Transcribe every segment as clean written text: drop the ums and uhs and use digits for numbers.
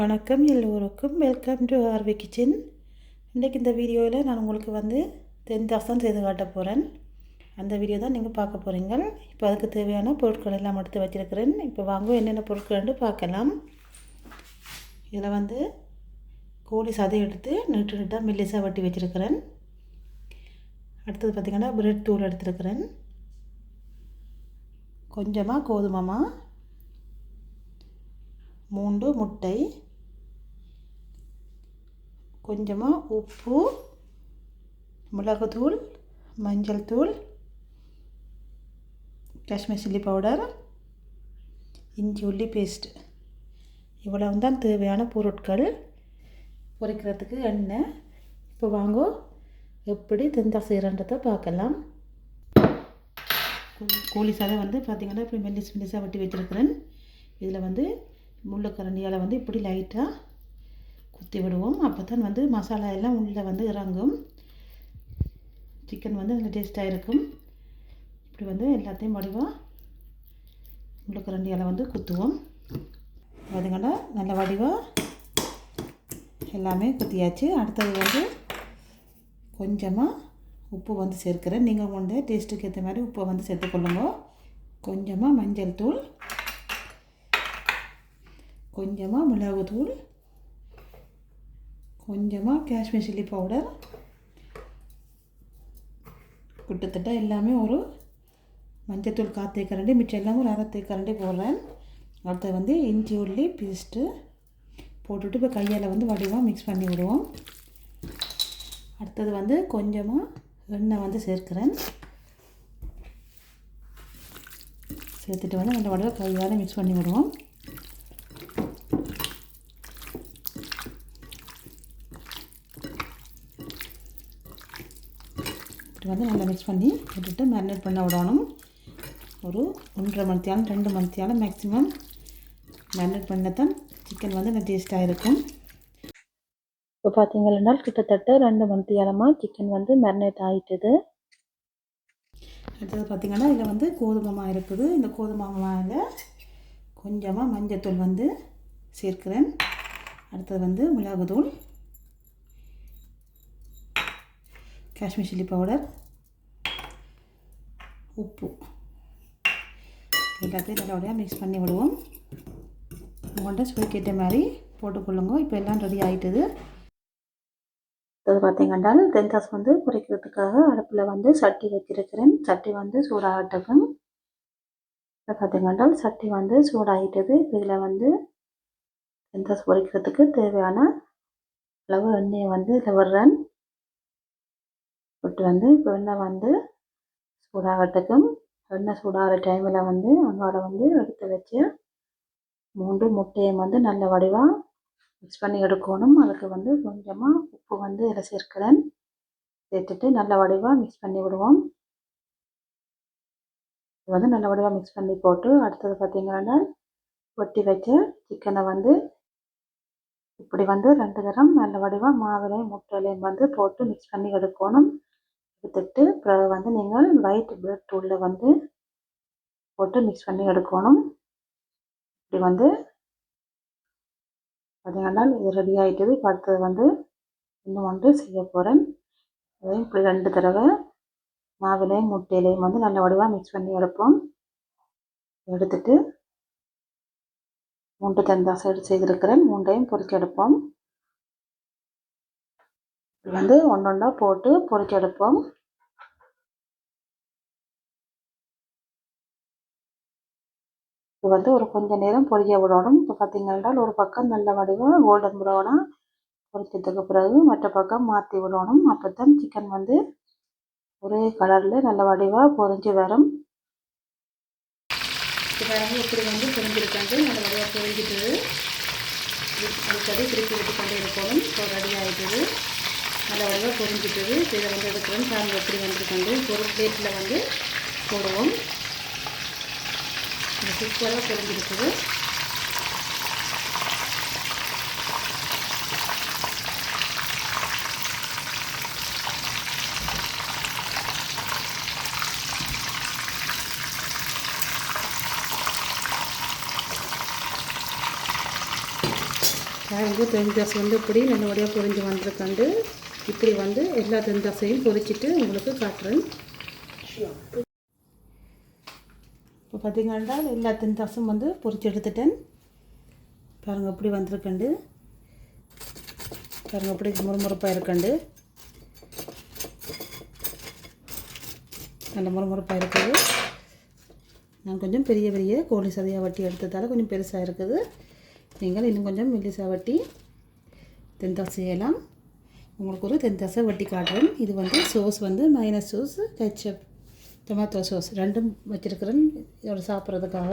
வணக்கம் எல்லோருக்கும் welcome to RV kitchen. இன்றைக்கி இந்த வீடியோவில் நான் உங்களுக்கு தென்தாசம் செய்து காட்ட போகிறேன். அந்த வீடியோ தான் நீங்கள் பார்க்க போகிறீங்க. இப்போ அதுக்கு தேவையான பொருட்கள் எல்லாம் எடுத்து வச்சுருக்கிறேன். இப்போ வாங்க என்னென்ன பொருட்கள்னு பார்க்கலாம். இதில் கோழி சதை எடுத்து நீட்டாக மெல்லிசாக வெட்டி வச்சுருக்கிறேன். அடுத்தது பார்த்திங்கன்னா பிரெட் தூள் எடுத்துருக்கிறேன். கொஞ்சமாக கோதுமை மாவு, 3 முட்டை, கொஞ்சமாக உப்பு, மிளகுத்தூள், மஞ்சள் தூள், காஷ்மீர் சில்லி பவுடர், இஞ்சி உள்ளி பேஸ்ட். இவ்வளவு தான் தேவையான பொருட்கள். பொரிக்கிறதுக்கு எண்ணெய். இப்போ வாங்க எப்படி தென்தாசம் செய்கிறன்றதை பார்க்கலாம். கோழி சதை பார்த்திங்கன்னா இப்படி மெல்லிசாக வெட்டி வச்சுருக்கிறேன். இதில் முள்ளுக்கரண்டியால் இப்படி லைட்டாக குத்தி விடுவோம். அப்போ தான் மசாலா எல்லாம் உள்ளே இறங்கும். சிக்கன் நல்ல டேஸ்ட்டாக இருக்கும். இப்படி எல்லாத்தையும் வடிவாக முள்ளுக்கரண்டியால் குத்துவோம். பார்த்திங்கன்னா நல்ல வடிவாக எல்லாமே குத்தியாச்சு. அடுத்தது கொஞ்சமாக உப்பு சேர்க்கிறேன். நீங்கள் டேஸ்ட்டுக்கு ஏற்ற மாதிரி உப்பை சேர்த்துக்கொள்ளுங்க. கொஞ்சமாக மஞ்சள் தூள், கொஞ்சமாக மிளகுத்தூள், கொஞ்சமாக காஷ்மீர் சில்லி பவுடர். கிட்டத்தட்ட எல்லாமே ஒரு மஞ்சத்தூள் 1/4 தேக்கரண்டி, மிச்சம் எல்லாம் ஒரு 1/2 தேக்கரண்டி போடுறேன். அடுத்து இஞ்சி உள்ளி பேஸ்ட்டு போட்டுட்டு இப்போ கையால் வடிவாக மிக்ஸ் பண்ணி விடுவோம். அடுத்தது கொஞ்சமாக எண்ணெய் சேர்க்கிறேன். சேர்த்துட்டு நல்ல வடிவாக கையால் மிக்ஸ் பண்ணி விடுவோம். நல்லா மிக்ஸ் பண்ணி விட்டுட்டு மேரினேட் பண்ண விடணும். ஒரு 1.5 மணி நேரம் 2 மணி நேரம் மேக்ஸிமம் மேரினேட் பண்ணத்தான் சிக்கன் நல்ல டேஸ்ட்டாக இருக்கும். இப்போ பார்த்தீங்கன்னா கிட்டத்தட்ட 2 மணி நேரமாக சிக்கன் மேரினேட் ஆகிட்டுது. அடுத்தது பார்த்திங்கன்னா இதில் கோதுமை மாவு இருக்குது. இந்த கோதுமை மாவில் கொஞ்சமாக மஞ்சத்தூள் சேர்க்கிறேன். அடுத்தது மிளகுத்தூள், காஷ்மீர் சில்லி பவுடர், உப்பு எல்லாத்தையும் நல்லபடியாக மிக்ஸ் பண்ணி விடுவோம். உங்கள்கிட்ட சுவைக்கேற்ற மாதிரி போட்டுக்கொள்ளுங்க. இப்போ எல்லாம் ரெடி ஆகிட்டுது. அது பார்த்திங்கன்னா தென்தாசம் பொரிக்கிறதுக்காக அடுப்பில் சட்டி வச்சிருக்கிறேன். சட்டி சூடாகட்டும். இப்போ பார்த்திங்கன்னா சட்டி சூடாகிட்டது. இதில் தென்தாசம் பொரிக்கிறதுக்கு தேவையான அளவு எண்ணெயை இதில் விடுறேன். விட்டு இப்போ எண்ணெய் சூடாகட்டுக்கும். எண்ணெய் சூடாகிற டைமில் அங்கால எடுத்து வச்சு 3 முட்டையை நல்ல வடிவாக மிக்ஸ் பண்ணி எடுக்கணும். அதுக்கு கொஞ்சமாக உப்பு இதில் சேர்க்கிறேன். சேர்த்துட்டு நல்ல வடிவாக மிக்ஸ் பண்ணி விடுவோம். இது நல்ல வடிவாக மிக்ஸ் பண்ணி போட்டு அடுத்தது பார்த்திங்கன்னா ஒட்டி வச்ச சிக்கனை இப்படி 2 தரம் நல்ல வடிவாக மாவுலையும் முட்டையிலையும் போட்டு மிக்ஸ் பண்ணி எடுக்கணும். எடுத்துட்டு பிறகு நீங்கள் ஒயிட் பிரெட் தூளில் போட்டு மிக்ஸ் பண்ணி எடுக்கணும். இப்படி பார்த்தீங்கன்னா இது ரெடி ஆகிட்டது. இப்போ அடுத்தது இன்னும் செய்ய போகிறேன். அதையும் இப்படி 2 தடவை மாவிலையும் முட்டையிலையும் நல்ல வடிவாக மிக்ஸ் பண்ணி எடுப்போம். எடுத்துட்டு 3 தென்தாசம் செய்திருக்கிறேன். 3ஐயும் பொரிச்சு எடுப்போம். இப்படி ஒன்றா போட்டு பொரிச்சு எடுப்போம். இது ஒரு கொஞ்ச நேரம் பொரிய விடணும். இப்போ பார்த்திங்கன்னா ஒரு பக்கம் நல்ல வடிவாக கோல்டன் ப்ரௌனாக பொரிச்சதுக்கு பிறகு மற்ற பக்கம் மாற்றி விடணும். அப்போ தான் சிக்கன் ஒரே கலரில் நல்ல வடிவாக பொரிஞ்சு வரும். இப்போ இப்படி பொரிஞ்சிருக்காங்க. நல்ல வடிவாக பொரிஞ்சிட்டு அதுக்கடி திருப்பி விட்டு கொண்டு இருக்கணும். இப்போ ரெடி ஆகிட்டுது. நல்ல வடிவாக பொரிஞ்சிட்டுது. இதை எடுக்கிறோம். சாமி எப்படி வந்துருக்காங்க. ஒரு பிளேட்டில் போடுவோம். சூப்பராக பொரிஞ்சிருக்குது. பாருங்க தென்தோசை வந்து இப்படி நல்லபடியாக பொரிஞ்சு வந்திருக்கண்டு. இப்படி வந்து எல்லா தென்தோசையும் பொரிச்சிட்டு உங்களுக்கு காட்டுறேன். இப்போ பார்த்தீங்கன்னா எல்லா தென்தோசையும் வந்து பொரிச்சு எடுத்துட்டேன். பாருங்கள் இப்படி வந்திருக்கண்டு. பாருங்கள் இப்படி முறுமுறுப்பாக இருக்கண்டு. நல்ல முறுமுறுப்பாக இருக்குது. நான் கொஞ்சம் பெரிய பெரிய கோழி சதையாக வட்டி எடுத்ததால் கொஞ்சம் பெருசாக இருக்குது. நீங்கள் இன்னும் கொஞ்சம் மெல்லிசாக வட்டி தென்தோசை செய்யலாம். உங்களுக்கு ஒரு தென்தோசை வட்டி காட்டுறேன். இது வந்து சோஸ் வந்து minus sauce, ketchup, tomato sauce ரெண்டும் வச்சுருக்கிறேன். இதோட சாப்பிட்றதுக்காக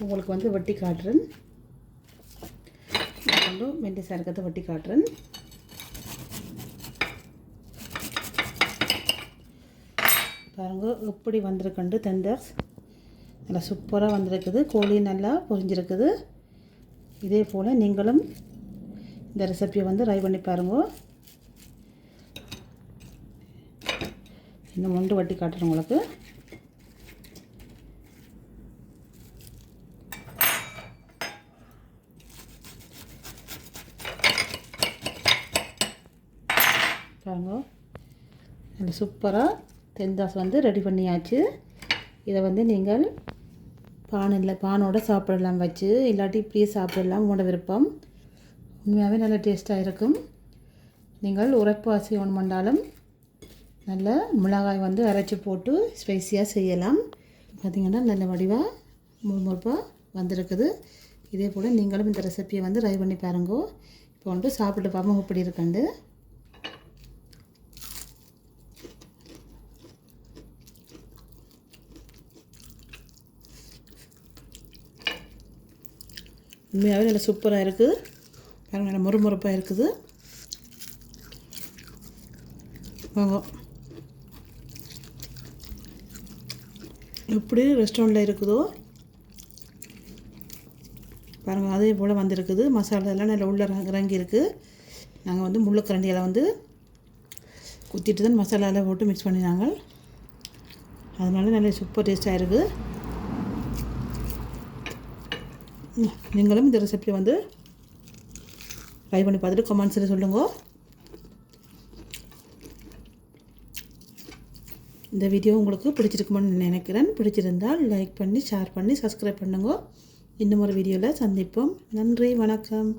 உங்களுக்கு வந்து வட்டி காட்டுறேன். கொஞ்சம் மெல்லிசாக இருக்கிறத வட்டி காட்டுறேன். பாருங்கள் எப்படி வந்திருக்கண்டு தென்தோசை நல்லா சூப்பராக வந்திருக்குது. கோழி நல்லா பொரிஞ்சிருக்குது. இதே போல் நீங்களும் இந்த ரெசிப்பியை வந்து ட்ரை பண்ணி பாருங்க. இன்னும் ஒன்று வட்டி காட்டுறேன் உங்களுக்கு. பாருங்க நல்ல சூப்பராக தென்தோசை வந்து ரெடி பண்ணியாச்சு. இதை வந்து நீங்கள் பானோட சாப்பிடலாம் வச்சு, இல்லாட்டி இப்படியே சாப்பிடலாம், உங்களோட விருப்பம். உண்மையாகவே நல்ல டேஸ்ட்டாக இருக்கும். நீங்கள் உரைப்பு அரிசி ஒன்று பண்ணாலும் நல்ல மிளகாய் வந்து அரைச்சி போட்டு ஸ்பைஸியாக செய்யலாம். பார்த்திங்கன்னா நல்ல வடிவாக முறுமுறுப்பாக வந்திருக்குது. இதே போல் நீங்களும் இந்த ரெசிப்பியை வந்து ட்ரை பண்ணி பாருங்கோ. இப்போ வந்து சாப்பிட்டு பார்ப்போம் எப்படி இருக்குண்டு. உண்மையாகவே நல்லா சூப்பராக இருக்குது. பாருங்கள் நல்லா முறுமுறுப்பாக இருக்குது. வாங்க எப்படி ரெஸ்டாரண்ட்டில் இருக்குதோ பாருங்கள் அதே போல் வந்திருக்குது. மசாலா எல்லாம் நல்லா உள்ள இறங்கி இருக்குது. நாங்கள் வந்து முள்ளுக்கரண்டியில் வந்து குத்திட்டு தான் மசாலாவில் போட்டு மிக்ஸ் பண்ணினாங்க. அதனால நல்ல சூப்பர் டேஸ்ட்டாக இருக்குது. நீங்களும் இந்த ரெசிபியை வந்து ட்ரை பண்ணி பார்த்துட்டு கமெண்ட்ஸில் சொல்லுங்க. இந்த வீடியோ உங்களுக்கு பிடிச்சிருக்குமான்னு நினைக்கிறேன். பிடிச்சிருந்தால் லைக் பண்ணி, ஷேர் பண்ணி, சப்ஸ்கிரைப் பண்ணுங்க. இன்னும் ஒரு வீடியோவில் சந்திப்போம். நன்றி, வணக்கம்.